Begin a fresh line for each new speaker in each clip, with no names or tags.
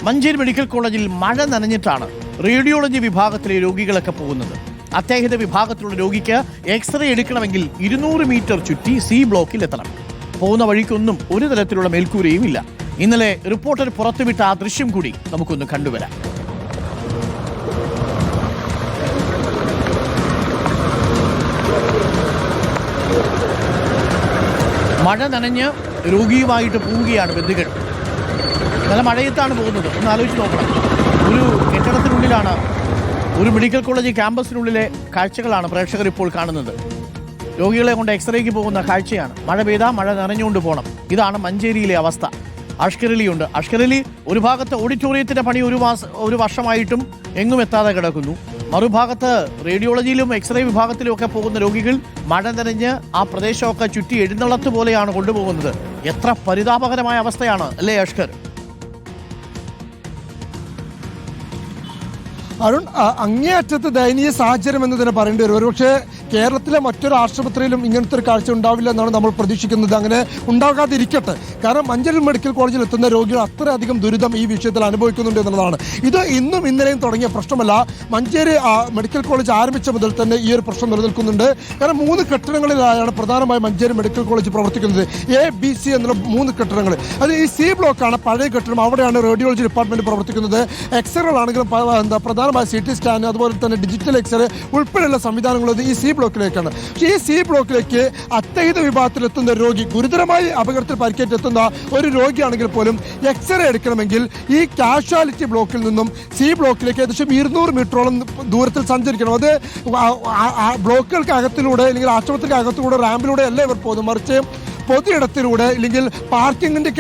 Manjeri medical കോളേജിൽ മഴ നനഞ്ഞിട്ടാണ് radiology വിഭാഗത്തിലെ രോഗികളൊക്കെ പോകുന്നത്. അത്യാഹിത വിഭാഗത്തിലുള്ള രോഗിക്ക് എക്സ്റേ എടുക്കണമെങ്കിൽ 200 മീറ്റർ ചുറ്റി സി ബ്ലോക്കിൽ എത്തണം. പോകുന്ന വഴിക്കൊന്നും ഒരു തരത്തിലുള്ള മേൽക്കൂരയും ഇല്ല. ഇന്നലെ റിപ്പോർട്ടർ പുറത്തുവിട്ട ആ ദൃശ്യം കൂടി നമുക്കൊന്ന് കണ്ടുവരാം. മഴ നനഞ്ഞ് രോഗിയുമായിട്ട് പോവുകയാണ് ബന്ധുക്കൾ. നല്ല മഴയത്താണ് പോകുന്നത്. ഒന്ന് ആലോചിച്ച് നോക്കണം. ഒരു കെട്ടിടത്തിനുള്ളിലാണ്, ഒരു മെഡിക്കൽ കോളേജ് ക്യാമ്പസിനുള്ളിലെ കാഴ്ചകളാണ് പ്രേക്ഷകർ ഇപ്പോൾ കാണുന്നത്. രോഗികളെ കൊണ്ട് എക്സ്റേക്ക് പോകുന്ന കാഴ്ചയാണ്. മഴ പെയ്താൽ മഴ നനഞ്ഞുകൊണ്ട് പോകണം. ഇതാണ് മഞ്ചേരിയിലെ അവസ്ഥ. അഷ്കരലിയുണ്ട്. അഷ്കരലി ഒരു ഭാഗത്ത് ഓഡിറ്റോറിയത്തിൻ്റെ പണി ഒരു വർഷമായിട്ടും എങ്ങും എത്താതെ കിടക്കുന്നു. മറുഭാഗത്ത് റേഡിയോളജിയിലും എക്സ്റേ വിഭാഗത്തിലും ഒക്കെ പോകുന്ന രോഗികൾ മഴ നനഞ്ഞ് ആ പ്രദേശമൊക്കെ ചുറ്റി എഴുന്നള്ളത്ത് പോലെയാണ് കൊണ്ടുപോകുന്നത്. എത്ര പരിതാപകരമായ അവസ്ഥയാണ് അല്ലേ അഷ്കർ?
അരുൺ, അങ്ങേയറ്റത്ത് ദയനീയ സാഹചര്യം എന്ന് തന്നെ പറയേണ്ടി വരും. ഒരുപക്ഷെ കേരളത്തിലെ മറ്റൊരു ആശുപത്രിയിലും ഇങ്ങനത്തെ ഒരു കാഴ്ച ഉണ്ടാവില്ല എന്നാണ് നമ്മൾ പ്രതീക്ഷിക്കുന്നത്. അങ്ങനെ ഉണ്ടാകാതിരിക്കട്ടെ. കാരണം മഞ്ചേരി മെഡിക്കൽ കോളേജിൽ എത്തുന്ന രോഗികൾ അത്രയധികം ദുരിതം ഈ വിഷയത്തിൽ അനുഭവിക്കുന്നുണ്ട് എന്നുള്ളതാണ്. ഇത് ഇന്നും ഇന്നലെയും തുടങ്ങിയ പ്രശ്നമല്ല. മഞ്ചേരി മെഡിക്കൽ കോളേജ് ആരംഭിച്ച മുതൽ തന്നെ ഈ ഒരു പ്രശ്നം നിലനിൽക്കുന്നുണ്ട്. കാരണം 3 കെട്ടിടങ്ങളിലായാണ് പ്രധാനമായും മഞ്ചേരി മെഡിക്കൽ കോളേജ് പ്രവർത്തിക്കുന്നത്. ABC എന്നുള്ള 3 കെട്ടിടങ്ങൾ. അത് ഈ C ബ്ലോക്കാണ് പഴയ കെട്ടിടം. അവിടെയാണ് റേഡിയോളജി ഡിപ്പാർട്ട്മെന്റ് പ്രവർത്തിക്കുന്നത്. എക്സ്റേകളാണെങ്കിലും പ്രധാനമായി CT സ്കാൻ, അതുപോലെ തന്നെ ഡിജിറ്റൽ എക്സ്റേ ഉൾപ്പെടെയുള്ള സംവിധാനങ്ങളുള്ളത് ഈ C ബ്ലോക്കിലേക്കാണ്. പക്ഷേ ഈ C ബ്ലോക്കിലേക്ക് അത്യാഹിത വിഭാഗത്തിലെത്തുന്ന രോഗി, ഗുരുതരമായി അപകടത്തിൽ പരിക്കേറ്റെത്തുന്ന ഒരു രോഗിയാണെങ്കിൽ പോലും എക്സ്റേ എടുക്കണമെങ്കിൽ ഈ കാഷ്വാലിറ്റി ബ്ലോക്കിൽ നിന്നും C ബ്ലോക്കിലേക്ക് ഏകദേശം 200 മീറ്ററോളം ദൂരത്തിൽ സഞ്ചരിക്കണം. അത് ബ്ലോക്കുകൾക്ക് അകത്തിലൂടെ അല്ലെങ്കിൽ ആശുപത്രിക്ക് അകത്തിലൂടെ റാമ്പിലൂടെ അല്ല ഇവർ പോകുന്നത്, മറിച്ച് പൊതുയിടത്തിലൂടെ അല്ലെങ്കിൽ പാർക്കിങ്ങിൻ്റെ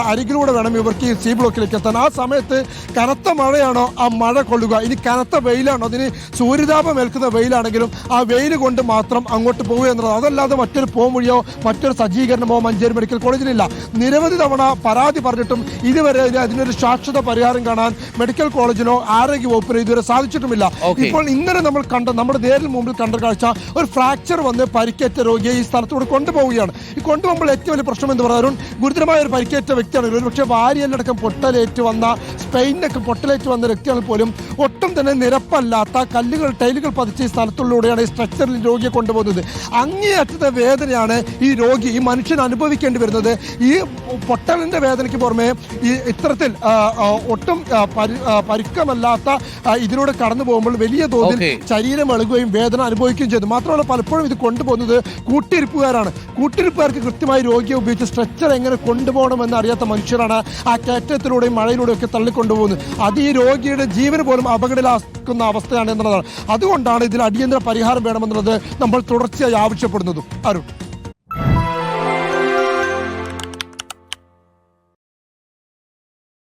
അരികിലൂടെ വേണം ഇവർക്ക് ഈ C ബ്ലോക്കിലേക്ക് എത്താൻ. ആ സമയത്ത് കനത്ത മഴയാണോ ആ മഴ കൊള്ളുക, ഇനി കനത്ത വെയിലാണോ, അതിന് സൂര്യതാപം ഏൽക്കുന്ന വെയിലാണെങ്കിലും ആ വെയിൽ കൊണ്ട് മാത്രം അങ്ങോട്ട് പോവുക എന്നുള്ളത്. അതല്ലാതെ മറ്റൊരു പോംവഴിയോ മറ്റൊരു സജ്ജീകരണമോ മഞ്ചേരി മെഡിക്കൽ കോളേജിലില്ല. നിരവധി തവണ പരാതി പറഞ്ഞിട്ടും ഇതുവരെ അതിനൊരു ശാശ്വത പരിഹാരം കാണാൻ മെഡിക്കൽ കോളേജിനോ ആരോഗ്യ വകുപ്പിനോ ഇതുവരെ സാധിച്ചിട്ടുമില്ല. ഇപ്പോൾ ഇന്നലെ നമ്മൾ നമ്മുടെ നേരിൽ മുമ്പിൽ കണ്ട കാഴ്ച, ഒരു ഫ്രാക്ചർ വന്ന് പരിക്കേറ്റ രോഗിയെ ഈ സ്ഥലത്തൂടെ കൊണ്ടുപോവുകയാണ്. കൊണ്ടുപോകുമ്പോൾ ഏറ്റവും വലിയ പ്രശ്നം എന്ന് പറഞ്ഞാൽ ഗുരുതരമായ ഒരു പരിക്കേറ്റ വ്യക്തിയാണ്. ഒരുപക്ഷെ വാരിയല്ലടക്കം പൊട്ടലേറ്റ് വന്ന, സ്പെയിനൊക്കെ പൊട്ടലേറ്റ് വന്ന വ്യക്തിയാണെങ്കിൽ പോലും ഒട്ടും തന്നെ നിരപ്പല്ലാത്ത ടൈലുകൾ പതിച്ച് ഈ സ്ഥലത്തുള്ളിലൂടെയാണ് ഈ സ്ട്രക്ചറിൽ രോഗിയെ കൊണ്ടുപോകുന്നത്. അങ്ങേയറ്റത്തെ വേദനയാണ് ഈ രോഗി, ഈ മനുഷ്യൻ അനുഭവിക്കേണ്ടി വരുന്നത്. ഈ പൊട്ടലിന്റെ വേദനയ്ക്ക് പുറമെ ഈ ഇത്തരത്തിൽ ഒട്ടും പരിക്കമല്ലാത്ത ഇതിലൂടെ കടന്നു പോകുമ്പോൾ വലിയ തോതിൽ ശരീരം ഇളകുകയും വേദന അനുഭവിക്കുകയും ചെയ്തു. മാത്രമല്ല പലപ്പോഴും ഇത് കൊണ്ടുപോകുന്നത് കൂട്ടിരിപ്പുകാരാണ്. കൂട്ടിരിപ്പുകാർക്ക് കൃത്യമായി രോഗിയെ ഉപയോഗിച്ച് സ്ട്രെച്ചർ എങ്ങനെ കൊണ്ടുപോകണമെന്ന് അറിയാത്ത മനുഷ്യരാണ് ആ കയറ്റത്തിലൂടെയും മഴയിലൂടെയും ഒക്കെ തള്ളിക്കൊണ്ടുപോകുന്നത്. അത് ഈ രോഗിയുടെ ജീവന് പോലും അപകടത്തിലാക്കുന്ന അവസ്ഥയാണ് എന്നുള്ളതാണ്. അതുകൊണ്ടാണ് ഇതിൽ അടിയന്തര പരിഹാരം വേണമെന്നുള്ളത് നമ്മൾ തുടർച്ചയായി ആവശ്യപ്പെടുന്നതും. അരുൺ.